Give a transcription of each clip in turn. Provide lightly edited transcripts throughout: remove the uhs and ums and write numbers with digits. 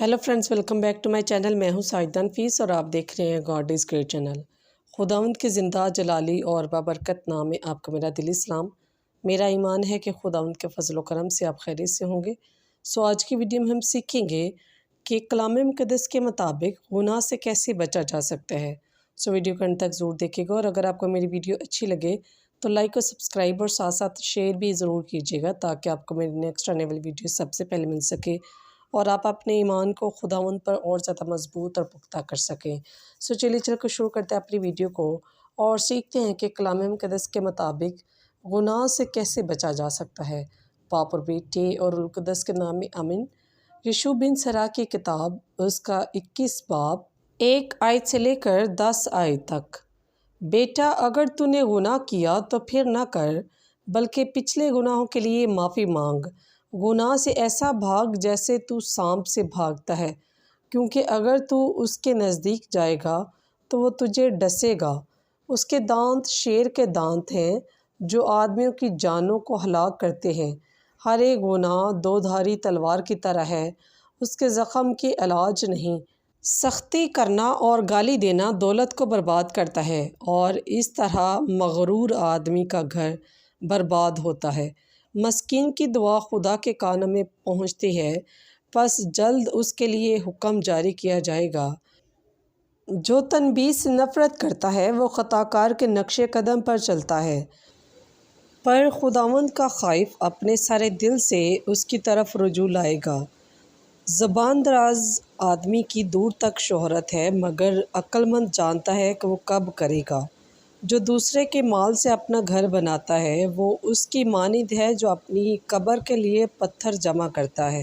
Hello friends, welcome back to my channel. मैं हूं साइदा नफीस और आप देख रहे हैं गॉड इज़ ग्रेट चैनल। खुदावंद के ज़िंदा जलाली और बाबरकत नाम में आपका मेरा दिली सलाम। मेरा ईमान है कि खुदावंद के फजल व करम से आप खैरियत से होंगे। आज की वीडियो में हम सीखेंगे कि कलाम मुक़द्दस के मुताबिक गुनाह से कैसे बचा जा सकता है। वीडियो को अंत तक ज़रूर देखिएगा और अगर आपको मेरी वीडियो अच्छी लगे तो लाइक और सब्सक्राइब और साथ साथ शेयर भी ज़रूर कीजिएगा ताकि आपको मेरी नेक्स्ट आने वाली वीडियो सबसे पहले मिल सके और आप अपने ईमान को खुदावंद पर और ज़्यादा मजबूत और पुख्ता कर सकें। चलिए चल कर शुरू करते हैं अपनी वीडियो को और सीखते हैं कि कलाम मुक़द्दस के मुताबिक गुनाह से कैसे बचा जा सकता है। बाप और बेटे और रूह कुद्दस के नाम में आमीन। यशूब बिन सरा की किताब उसका 21 बाब 1 आयत से लेकर 10 आयत तक। बेटा, अगर तूने गुनाह किया तो फिर ना कर, बल्कि पिछले गुनाहों के लिए माफ़ी मांग। गुनाह से ऐसा भाग जैसे तू सांप से भागता है, क्योंकि अगर तू उसके नज़दीक जाएगा तो वो तुझे डसेगा। उसके दांत शेर के दांत हैं जो आदमियों की जानों को हलाक करते हैं। हर एक गुनाह दो धारी तलवार की तरह है, उसके ज़ख़म की इलाज नहीं। सख्ती करना और गाली देना दौलत को बर्बाद करता है और इस तरह मगरूर आदमी का घर बर्बाद होता है। मस्कीन की दुआ खुदा के कानों में पहुंचती है, बस जल्द उसके लिए हुक्म जारी किया जाएगा। जो तनबीह से नफ़रत करता है वो ख़ताकार के नक्शे कदम पर चलता है, पर खुदावंद का ख़ाइफ अपने सारे दिल से उसकी तरफ रुजू लाएगा। ज़बान दराज आदमी की दूर तक शोहरत है, मगर अक्लमंद जानता है कि वो कब करेगा। जो दूसरे के माल से अपना घर बनाता है वो उसकी मानिंद है जो अपनी कब्र के लिए पत्थर जमा करता है।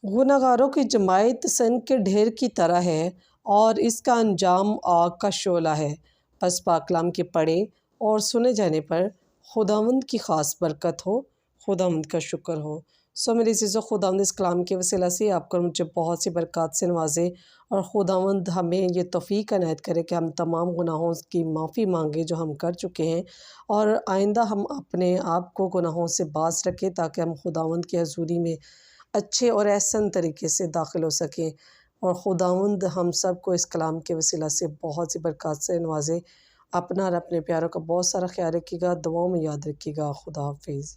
गुनहगारों की जमायत सन के ढेर की तरह है और इसका अंजाम आग का शोला है। बस पाकलाम के पढ़े और सुने जाने पर खुदावंद की ख़ास बरकत हो, खुदावंद का शुक्र हो। मेरे अज़ीज़ों, खुदावंद इस कलाम के वसीला से आपको मुझे बहुत सी बरकत से नवाजे और खुदावंद हमें ये तौफ़ीक इनायत करे कि हम तमाम गुनाहों की माफ़ी मांगे जो हम कर चुके हैं और आइंदा हम अपने आप को गुनाहों से बाज रखें ताकि हम खुदावंद की हज़ूरी में अच्छे और एहसन तरीके से दाखिल हो सकें। और खुदावंद हम सब को इस कलाम के वसीला से बहुत सी बरकत से नवाजे। अपना और अपने प्यारों का बहुत सारा ख्याल रखिएगा, दुआओं में याद रखिएगा। खुदा हाफिज़।